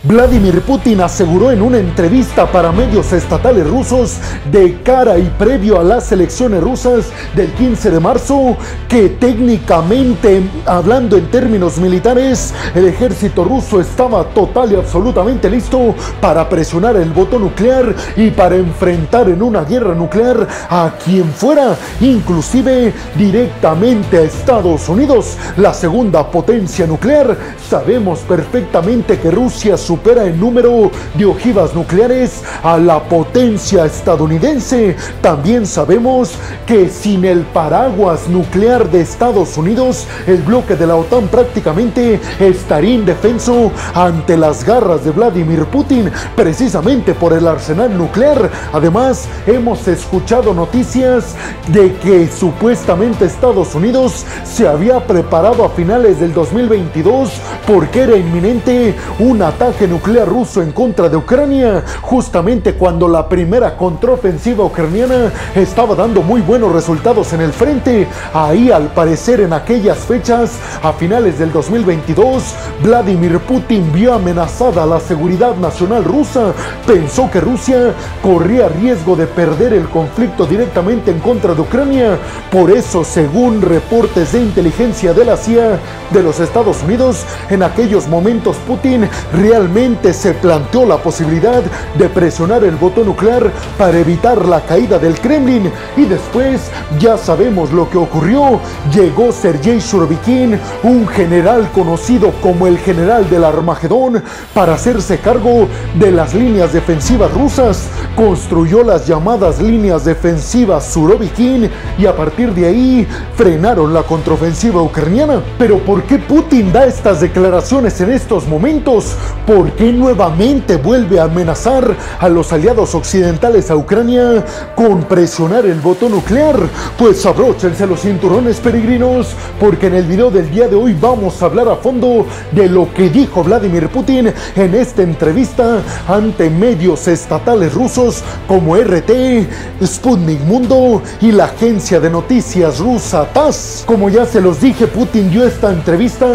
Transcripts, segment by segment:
Vladimir Putin aseguró en una entrevista para medios estatales rusos de cara y previo a las elecciones rusas del 15 de marzo que técnicamente, hablando en términos militares, el ejército ruso estaba total y absolutamente listo para presionar el botón nuclear y para enfrentar en una guerra nuclear a quien fuera, inclusive directamente a Estados Unidos, la segunda potencia nuclear. Sabemos perfectamente que Rusia supera en número de ojivas nucleares a la potencia estadounidense. También sabemos que sin el paraguas nuclear de Estados Unidos, el bloque de la OTAN prácticamente estaría indefenso ante las garras de Vladimir Putin, precisamente por el arsenal nuclear. Además, hemos escuchado noticias de que supuestamente Estados Unidos se había preparado a finales del 2022 porque era inminente un ataque nuclear ruso en contra de Ucrania, justamente cuando la primera contraofensiva ucraniana estaba dando muy buenos resultados en el frente. Ahí, al parecer, en aquellas fechas, a finales del 2022, Vladimir Putin vio amenazada la seguridad nacional rusa, pensó que Rusia corría riesgo de perder el conflicto directamente en contra de Ucrania. Por eso, según reportes de inteligencia de la CIA de los Estados Unidos, en aquellos momentos Putin realmente se planteó la posibilidad de presionar el botón nuclear para evitar la caída del Kremlin. Y después ya sabemos lo que ocurrió. Llegó Sergei Surovikin, un general conocido como el general del Armagedón, para hacerse cargo de las líneas defensivas rusas. Construyó las llamadas líneas defensivas Surovikin y a partir de ahí frenaron la contraofensiva ucraniana. Pero ¿por qué Putin da estas declaraciones en estos momentos? ¿Por qué nuevamente vuelve a amenazar a los aliados occidentales a Ucrania con presionar el botón nuclear? Pues abróchense los cinturones, peregrinos, porque en el video del día de hoy vamos a hablar a fondo de lo que dijo Vladimir Putin en esta entrevista ante medios estatales rusos como RT, Sputnik Mundo y la agencia de noticias rusa TASS. Como ya se los dije, Putin dio esta entrevista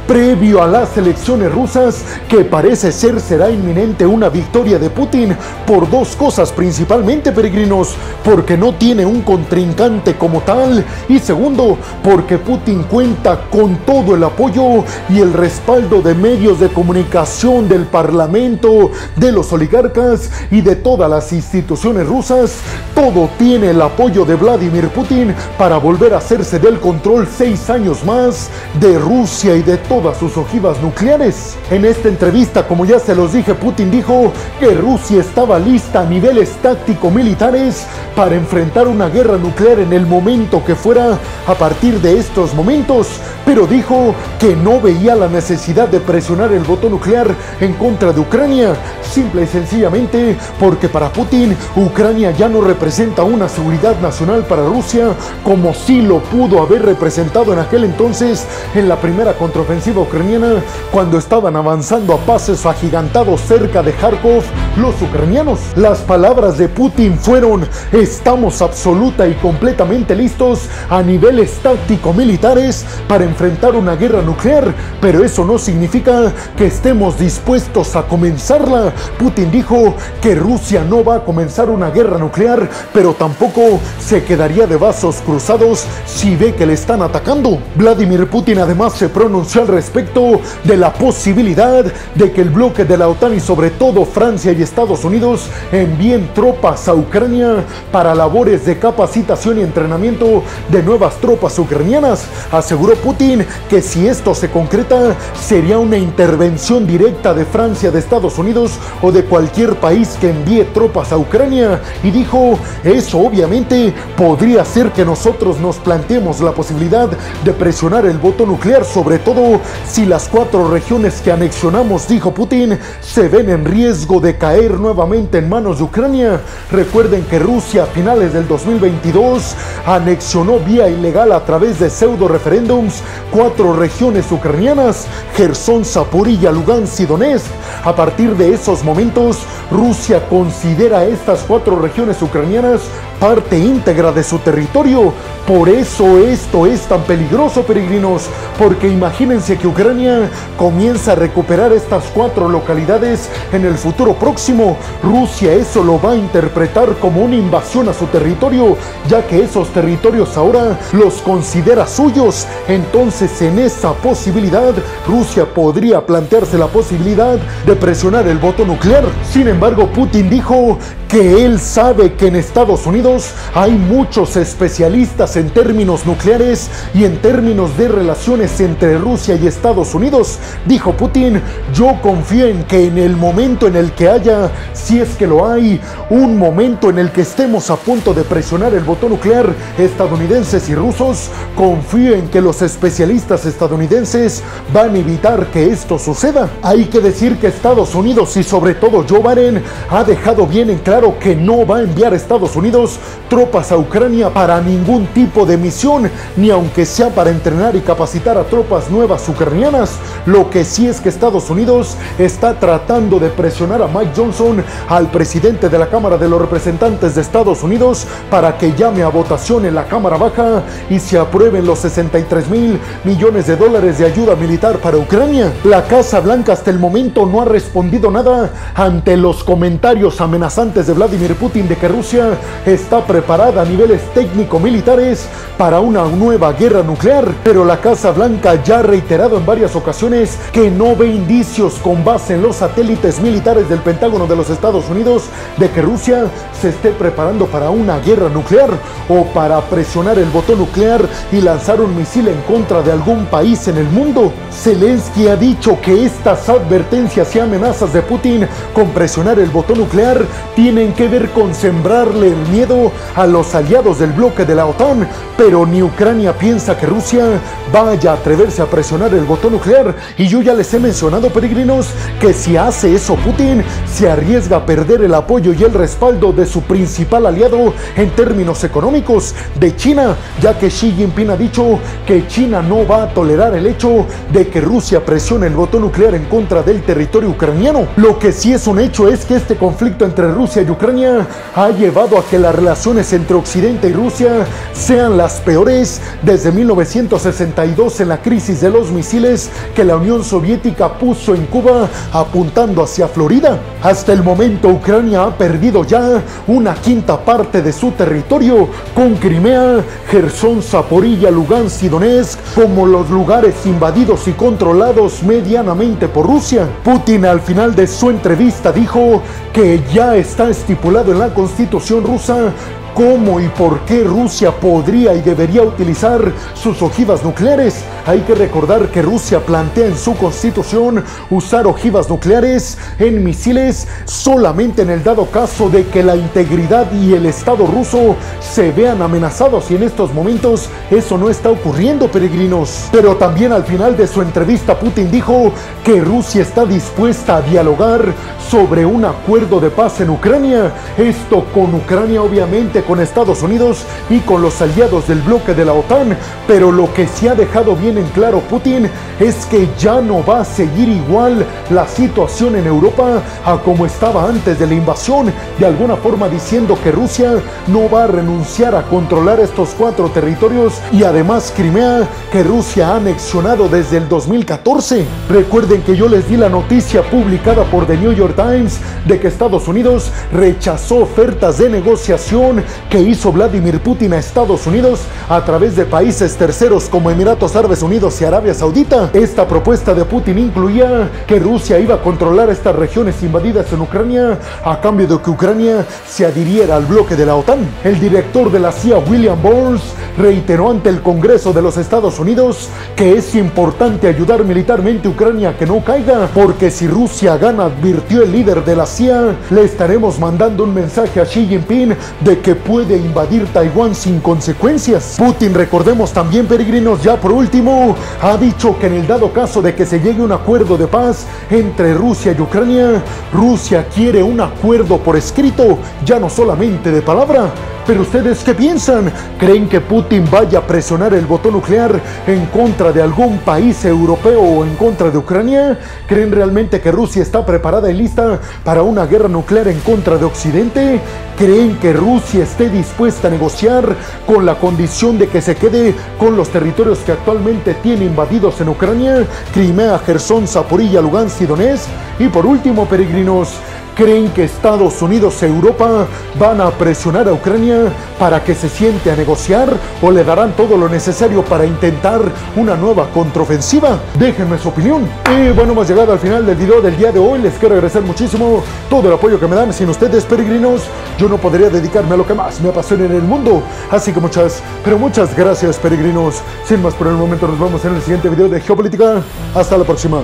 previo a las elecciones rusas, que parece ser será inminente una victoria de Putin por dos cosas principalmente, peregrinos: porque no tiene un contrincante como tal, y segundo, porque Putin cuenta con todo el apoyo y el respaldo de medios de comunicación, del parlamento, de los oligarcas y de todas las instituciones rusas. Todo tiene el apoyo de Vladimir Putin para volver a hacerse del control 6 años más de Rusia y de todas sus ojivas nucleares. En esta entrevista, como ya se los dije, Putin dijo que Rusia estaba lista a niveles táctico-militares para enfrentar una guerra nuclear en el momento que fuera a partir de estos momentos, pero dijo que no veía la necesidad de presionar el botón nuclear en contra de Ucrania, simple y sencillamente porque para Putin Ucrania ya no representa una seguridad nacional para Rusia como sí lo pudo haber representado en aquel entonces en la primera contraofensiva ucraniana, cuando estaban avanzando a pasos agigantados cerca de Kharkov los ucranianos. Las palabras de Putin fueron: estamos absoluta y completamente listos a niveles táctico-militares para enfrentar una guerra nuclear, pero eso no significa que estemos dispuestos a comenzarla. Putin dijo que Rusia no va a comenzar una guerra nuclear, pero tampoco se quedaría de brazos cruzados si ve que le están atacando. Vladimir Putin además se pronunció al respecto de la posibilidad de que el bloque de la OTAN y sobre todo Francia y Estados Unidos envíen tropas a Ucrania para labores de capacitación y entrenamiento de nuevas tropas ucranianas. Aseguró Putin que si esto se concreta, sería una intervención directa de Francia, de Estados Unidos o de cualquier país que envíe tropas a Ucrania, y dijo: eso obviamente podría hacer que nosotros nos planteemos la posibilidad de presionar el botón nuclear, sobre todo si las 4 regiones que anexionamos, dijo Putin, se ven en riesgo de caer nuevamente en manos de Ucrania. Recuerden que Rusia a finales del 2022 anexionó vía ilegal a través de pseudo referéndums 4 regiones ucranianas: Gerson, Zaporilla, Lugansk y Donetsk. A partir de esos momentos, Rusia considera estas 4 regiones ucranianas parte íntegra de su territorio. Por eso esto es tan peligroso, peregrinos, porque imagínense que Ucrania comienza a recuperar estas 4 localidades en el futuro próximo. Rusia eso lo va a interpretar como una invasión a su territorio, ya que esos territorios ahora los considera suyos. Entonces, en esa posibilidad, Rusia podría plantearse la posibilidad de presionar el botón nuclear. Sin embargo, Putin dijo que él sabe que en Estados Unidos hay muchos especialistas en términos nucleares y en términos de relaciones entre Rusia y Estados Unidos. Dijo Putin: yo confío en que en el momento en el que haya, si es que lo hay, un momento en el que estemos a punto de presionar el botón nuclear, estadounidenses y rusos, confío en que los especialistas estadounidenses van a evitar que esto suceda. Hay que decir que Estados Unidos y sobre todo Joe Biden ha dejado bien en claro que no va a enviar a Estados Unidos tropas a Ucrania para ningún tipo de misión, ni aunque sea para entrenar y capacitar a tropas nuevas ucranianas. Lo que sí es que Estados Unidos está tratando de presionar a Mike Johnson, al presidente de la Cámara de los Representantes de Estados Unidos, para que llame a votación en la Cámara Baja y se aprueben los $63,000 millones de ayuda militar para Ucrania. La Casa Blanca hasta el momento no ha respondido nada ante los comentarios amenazantes de Vladimir Putin de que Rusia está preparada a niveles técnico-militares para una nueva guerra nuclear, pero la Casa Blanca ya ha reiterado en varias ocasiones que no ve indicios con base en los satélites militares del Pentágono de los Estados Unidos de que Rusia se esté preparando para una guerra nuclear o para presionar el botón nuclear y lanzar un misil en contra de algún país en el mundo. Zelensky ha dicho que estas advertencias y amenazas de Putin con presionar el botón nuclear tienen que ver con sembrarle el miedo a los aliados del bloque de la OTAN, pero ni Ucrania piensa que Rusia vaya a atreverse a presionar el botón nuclear. Y yo ya les he mencionado, peregrinos, que si hace eso Putin, se arriesga a perder el apoyo y el respaldo de su principal aliado en términos económicos, de China, ya que Xi Jinping ha dicho que China no va a tolerar el hecho de que Rusia presione el botón nuclear en contra del territorio ucraniano. Lo que sí es un hecho es que este conflicto entre Rusia y Ucrania ha llevado a que las relaciones entre Occidente y Rusia sean las peores desde 1962, en la crisis de los misiles que la Unión Soviética puso en Cuba apuntando hacia Florida. Hasta el momento Ucrania ha perdido ya una quinta parte de su territorio, con Crimea, Jersón, Zaporilla, Lugansk y Donetsk como los lugares invadidos y controlados medianamente por Rusia. Putin al final de su entrevista dijo que ya está estipulado en la Constitución rusa cómo y por qué Rusia podría y debería utilizar sus ojivas nucleares. Hay que recordar que Rusia plantea en su constitución usar ojivas nucleares en misiles solamente en el dado caso de que la integridad y el Estado ruso se vean amenazados, y en estos momentos eso no está ocurriendo, peregrinos. Pero también al final de su entrevista Putin dijo que Rusia está dispuesta a dialogar sobre un acuerdo de paz en Ucrania, esto con Ucrania obviamente, con Estados Unidos y con los aliados del bloque de la OTAN. Pero lo que sí ha dejado bien en claro Putin es que ya no va a seguir igual la situación en Europa a como estaba antes de la invasión, de alguna forma diciendo que Rusia no va a renunciar a controlar estos 4 territorios y además Crimea, que Rusia ha anexionado desde el 2014. Recuerden que yo les di la noticia publicada por The New York Times de que Estados Unidos rechazó ofertas de negociación que hizo Vladimir Putin a Estados Unidos a través de países terceros como Emiratos Árabes Unidos y Arabia Saudita. Esta propuesta de Putin incluía que Rusia iba a controlar estas regiones invadidas en Ucrania a cambio de que Ucrania se adhiriera al bloque de la OTAN. El director de la CIA, William Burns, reiteró ante el Congreso de los Estados Unidos que es importante ayudar militarmente a Ucrania a que no caiga, porque si Rusia gana, advirtió el líder de la CIA, le estaremos mandando un mensaje a Xi Jinping de que puede invadir Taiwán sin consecuencias. Putin, recordemos también, peregrinos, ya por último, ha dicho que en el dado caso de que se llegue a un acuerdo de paz entre Rusia y Ucrania, Rusia quiere un acuerdo por escrito, ya no solamente de palabra. Pero ustedes, ¿qué piensan? ¿Creen que Putin vaya a presionar el botón nuclear en contra de algún país europeo o en contra de Ucrania? ¿Creen realmente que Rusia está preparada y lista para una guerra nuclear en contra de Occidente? ¿Creen que Rusia esté dispuesta a negociar con la condición de que se quede con los territorios que actualmente tiene invadidos en Ucrania? Crimea, Gerson, Zaporilla, Lugansk y Donetsk. Y por último, peregrinos, ¿creen que Estados Unidos e Europa van a presionar a Ucrania para que se siente a negociar o le darán todo lo necesario para intentar una nueva contraofensiva? Déjenme su opinión. Y bueno, hemos llegado al final del video del día de hoy. Les quiero agradecer muchísimo todo el apoyo que me dan. Sin ustedes, peregrinos, yo no podría dedicarme a lo que más me apasiona en el mundo. Así que muchas, pero muchas gracias, peregrinos. Sin más por el momento, nos vemos en el siguiente video de Geopolítica. Hasta la próxima.